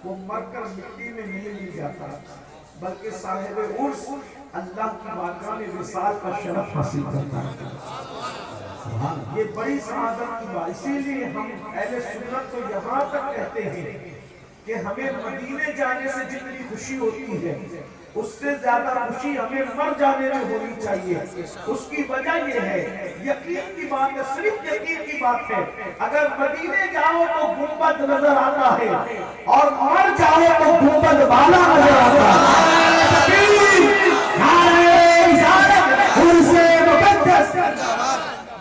وہ مر کر مٹی میں نہیں مل جاتا، بلکہ صاحب عرس اللہ کی بارگاہ میں وصال کا شرف حاصل کرتا ہے۔ یہ بڑی سعادت کی بات، اسی لیے ہم اہل سنت تو یہاں تک کہتے ہیں کہ ہمیں مدینے جانے سے جتنی خوشی ہوتی ہے اس سے زیادہ خوشی ہمیں مر جانے میں ہونی چاہیے۔ اس کی وجہ یہ ہے، یقین کی بات ہے، صرف یقین کی بات ہے، اگر مدینے جاؤ تو گنبد نظر آتا ہے اور مر جاؤ تو گنبد والا نظر آتا ہے۔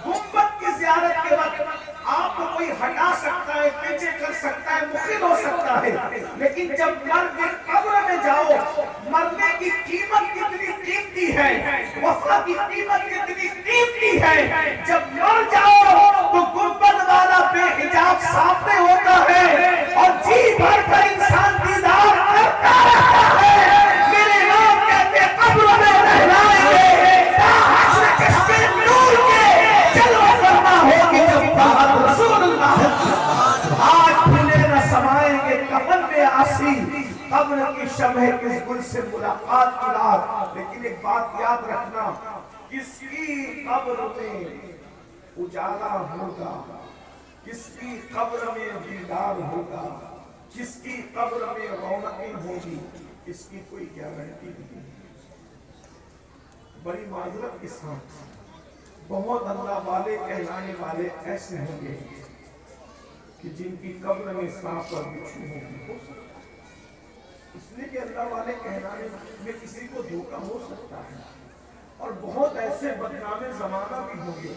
گنبد کی زیارت کے وقت آپ کو کوئی ہٹا سکتا ہے، پیچھے کر سکتا ہے، مخل ہو سکتا ہے، لیکن جب مر کے قبر میں جاؤ، مرنے کی قیمت کتنی قیمتی ہے، وفا کی قیمت کتنی قیمتی ہے، جب مر جاؤ تو گنبد والا بے حجاب سامنے ہوتا ہے اور جی بھر کر انسان دیدار کرتا رہتا ہے۔ میرے نام کہتے قبر میں رہلائیں گے، تا حشر چشمے نور کے جلوہ فرما ہوگی جب طاعت رسول اللہ۔ آج پھولے نہ سمائیں گے کفن میں آسی، قبر کی شمع کس گل سے ملاقات کی رات۔ لیکن ایک بات یاد رکھنا، کس کی قبر میں اجالا ہوگا، کس کی قبر میں دیدار ہوگا، کس کی قبر میں رونقیں ہوگی، اس کی کوئی گارنٹی نہیں۔ بڑی معذرت کے ساتھ بہت اللہ والے کہلانے والے ایسے ہوں گے کہ جن کی قبر میں سانپ اور بچھو ہوگی، اس لیے کہ اللہ والے کہلانے میں کسی کو دھوکہ ہو سکتا ہے، اور بہت ایسے بدنام زمانہ بھی ہوں گے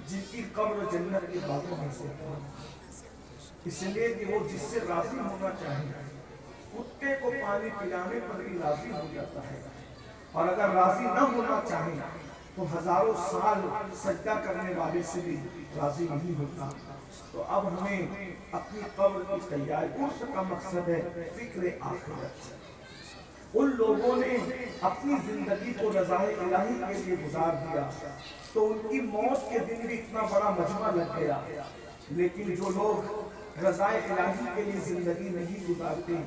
جن کی قبر جنت کے باغوں میں سے ہوگی، اس لیے کہ وہ جس سے راضی ہونا چاہیے کتے کو پانی پلانے پر بھی راضی ہو جاتا ہے، اور اگر راضی نہ ہونا چاہے تو ہزاروں سال سجدہ کرنے والے سے بھی راضی نہیں ہوتا۔ تو اب ہمیں اپنی قبر کی تیاری، اس کا مقصد ہے فکر آخرت۔ ان لوگوں نے اپنی زندگی کو رضا الہی کے لیے گزار دیا تو ان کی موت کے دن بھی اتنا بڑا مجمع لگ گیا، لیکن جو لوگ رضا الہی کے لیے زندگی نہیں گزارتے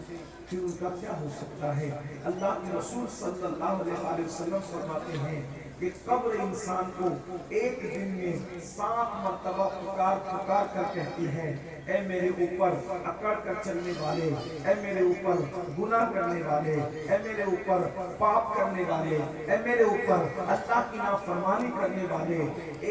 پھر ان کا کیا ہو سکتا ہے؟ اللہ کے رسول صلی اللہ علیہ وسلم فرماتے ہیں کہ قبر انسان کو ایک دن میں 7 مرتبہ پکار کر کہتی ہے، اے میرے اوپر اکڑ کر چلنے والے، اے میرے اوپر گناہ کرنے والے، اے میرے اوپر پاپ کرنے والے، اے میرے اوپر اللہ کی نافرمانی کرنے والے،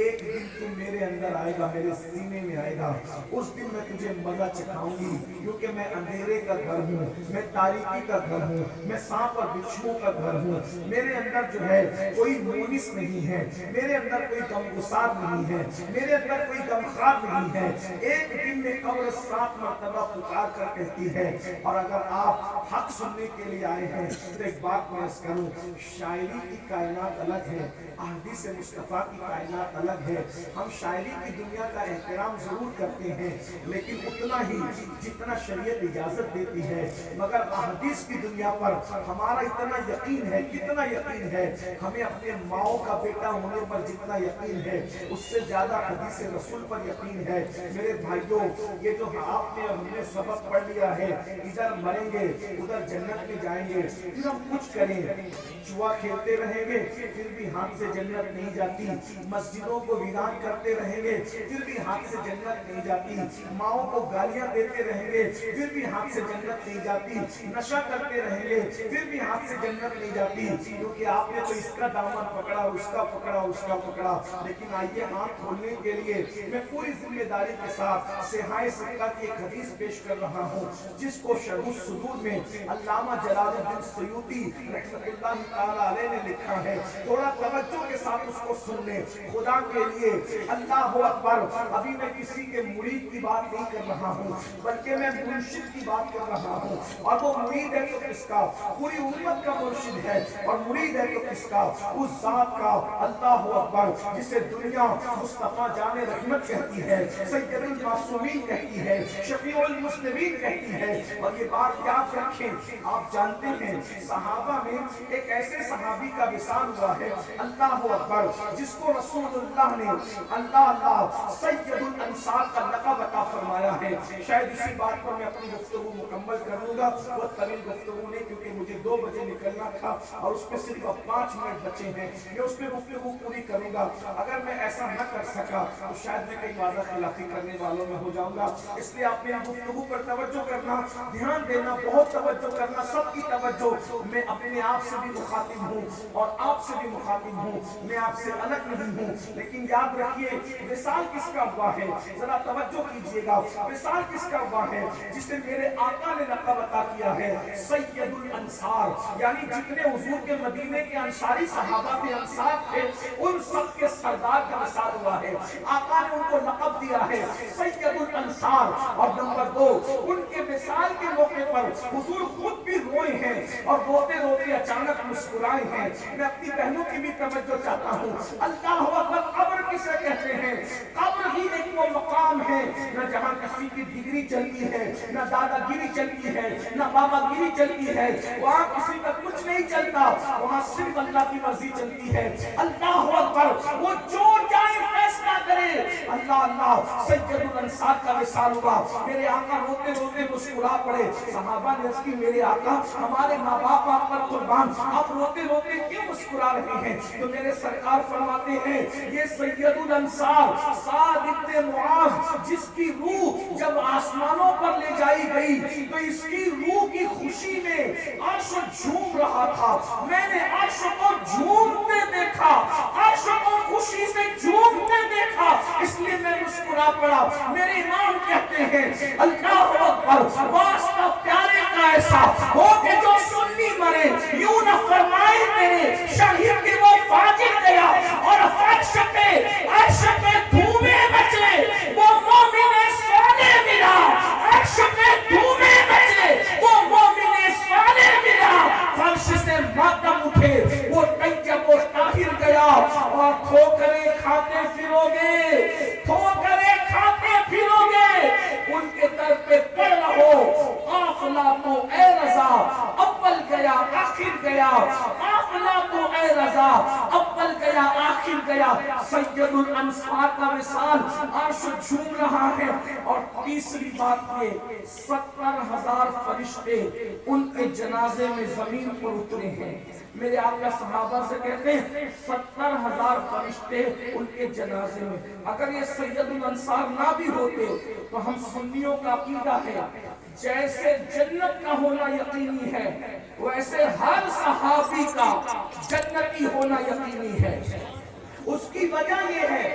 ایک دن تو میرے اندر آئے گا، میرے سینے میں آئے گا، اس دن میں تجھے مزہ چکھاؤں گی، کیونکہ میں اندھیرے کا گھر ہوں، میں تاریکی کا گھر ہوں، میں سانپ اور بچھوؤں کا گھر ہوں، میرے اندر جو ہے کوئی مونس نہیں ہے، میرے اندر کوئی غمگسار نہیں ہے، میرے اندر کوئی غمخوار نہیں ہے۔ ایک دن میں قبر 7 مرتبہ پکار کر کہتی ہے، اور اگر آپ حق سننے کے لیے آئے ہیں تو ایک بات میں عرض کروں، شاعری کی کائنات الگ ہے، احادیث مصطفیٰ کی کائنات الگ ہے۔ ہم شاعری کی دنیا کا احترام ضرور کرتے ہیں لیکن اتنا ہی جتنا شریعت اجازت دیتی ہے، مگر احادیث کی دنیا پر ہمارا اتنا یقین ہے، کتنا یقین ہے، ہمیں اپنے ماؤں کا بیٹا ہونے پر جتنا یقین ہے اس سے زیادہ حدیث رسول پر یقین ہے۔ میرے بھائیوں، یہ جو آپ نے اور ہم نے سبق پڑھ لیا ہے، ادھر مریں گے ادھر جنت میں جائیں گے، پھر ہم کچھ کریں، جوا کھیلتے رہیں گے پھر بھی ہاتھ سے جنت نہیں جاتی، مسجدوں کو ویران کرتے رہیں گے پھر بھی ہاتھ سے جنت نہیں جاتی، ماؤں کو گالیاں دیتے رہیں گے پھر بھی ہاتھ سے جنت نہیں جاتی، نشہ کرتے رہیں گے پھر بھی ہاتھ سے جنت نہیں جاتی، کیونکہ آپ نے تو اس کا دامن پکڑا، اس کا پکڑا، اس کا پکڑا۔ لیکن آئیے ہاتھ کھولنے کے لیے میں پوری ذمہ داری کے ساتھ صحاح سکہ کی ایک حدیث پیش کر رہا ہوں، جس کو شرح الصدور میں علامہ جلال الدین سیوطی رحمۃ اللہ تعالی علیہ نے لکھا ہے، تھوڑا توجہ کے ساتھ اس کو سن لیں خدا کے لیے۔ اللہ اکبر، ابھی میں کسی کے مرید کی بات نہیں کر رہا ہوں بلکہ میں مرشد کی بات کر رہا ہوں، اور وہ مرید ہے تو کس کا؟ پوری امت کا مرشد ہے، اور مرید ہے تو کس کا؟ اس ذات بات کا اللہ اکبر، جسے دنیا مصطفیٰ جان رحمت کہتی ہے، سید المعصومین کہتی ہے، شفیع المسلمین کہتی ہے. اور یہ بات یاد رکھیں، آپ جانتے ہیں صحابہ میں ایک ایسے صحابی کا وصال ہوا ہے اللہ اکبر، جس کو رسول اللہ نے اللہ سید الانصار کا لقب عطا فرمایا ہے. شاید اسی بات پر میں اپنی گفتگو مکمل کروں گا، وہ طویل گفتگو نہیں کیونکہ مجھے 2 بجے نکلنا تھا اور اس میں صرف اب 5 منٹ بچے ہیں. میں اس میں گفتگو پوری کروں گا. اگر میں ایسا نہ کر سکا تو شاید میں کئی وعدہ خلافی کرنے والوں میں ہو جاؤں گا. اس لیے آپ میری گفتگو پر توجہ کرنا، دھیان دینا، بہت توجہ کرنا، سب کی توجہ. میں اپنے آپ سے بھی مخاطب ہوں اور آپ سے بھی مخاطب ہوں، میں آپ سے الگ نہیں ہوں. لیکن یاد رکھیے وصال کس کا ہوا ہے، ذرا توجہ کیجئے گا. وصال کس کا ہوا ہے؟ جسے میرے آقا نے لقب عطا کیا ہے سید الانصار، یعنی جتنے حضور کے مدینے کے انصاری صحابہ کے انصار تھے ان سب کے سردار کا وصال ہوا ہے. آقا نے ان کو لقب دیا ہے سید الانصار. اور نمبر 2، ان کے وصال کے موقع پر حضور خود بھی روئے ہیں اور روتے روتے اچانک مسکرائے ہیں. میں اپنی بہنوں کی بھی توجہ چاہتا ہوں. اللہ اکبر. قبر کسے کہتے ہیں؟ قبر ہی ایک وہ مقام ہے نہ جہاں کسی کی ڈگری چلتی ہے، نہ دادا گیری چلتی ہے، نہ بابا گیری چلتی ہے. وہاں کسی کا کچھ نہیں چلتا، وہاں صرف اللہ کی مرضی چلتی ہے. اللہ اکبر. وہ جو چاہے فیصلہ کرے. اللہ سید الانصار کا وصال ہوا. میرے آقا روتے روتے مسکرا پڑے. صحابہ نے عرض کی میرے آقا ہمارے ماں باپ آپ پر قربان، آپ روتے روتے کیوں مسکرا رہے ہیں؟ تو میرے سرکار فرماتے ہیں یہ سید الانصار سعد بن معاذ جس کی روح جب آسمانوں پر لے جائی گئی تو اس کی روح کی خوشی میں عرش جھوم رہا تھا. میں نے عرش کو جھومتے دیکھا، عرش کو خوشی سے جھومتے دیکھا، اس لیے میں مسکرا پڑا. میرے امام کہتے ہیں اللہ اکبر. واسطہ پیارے کا ایسا ہو کہ جو سنی مرے، یوں نہ فرمائے میرے شہید کی وہ فاجر گیا اور فرش پہ دھومیں مچے وہ مومن صالح ملا. عرش پہ دھومیں مچے وہ مومن صالح ملا. فرش سے ماتم اٹھے وہ طیب و طاہر گیا. اور ٹھوکریں کھاتے پھرو گے، ٹھوکریں کھاتے پھرو گے، ان کے در پہ پڑ رہو. قافلہ تو اے رضا اول گیا آخر گیا، قافلہ تو اے رضا اول گیا آخر گیا. سید الانصار کا وصال، عرش جھوم رہا ہے. اور تیسری بات یہ 70,000 فرشتے ان کے جنازے میں زمین پر اترے ہیں. میرے آقا صحابہ سے کہتے ہیں 70,000 فرشتے ان کے جنازے میں. اگر یہ سید الانصار نہ بھی ہوتے تو ہم سنیوں کا عقیدہ ہے جیسے جنت کا ہونا یقینی ہے ویسے ہر صحابی کا جنتی ہونا یقینی ہے. اس کی وجہ یہ ہے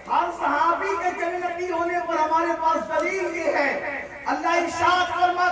ہر صحابی کے جنتی ہونے پر ہمارے پاس دلیل یہ ہے. اللہ ارشاد فرماتا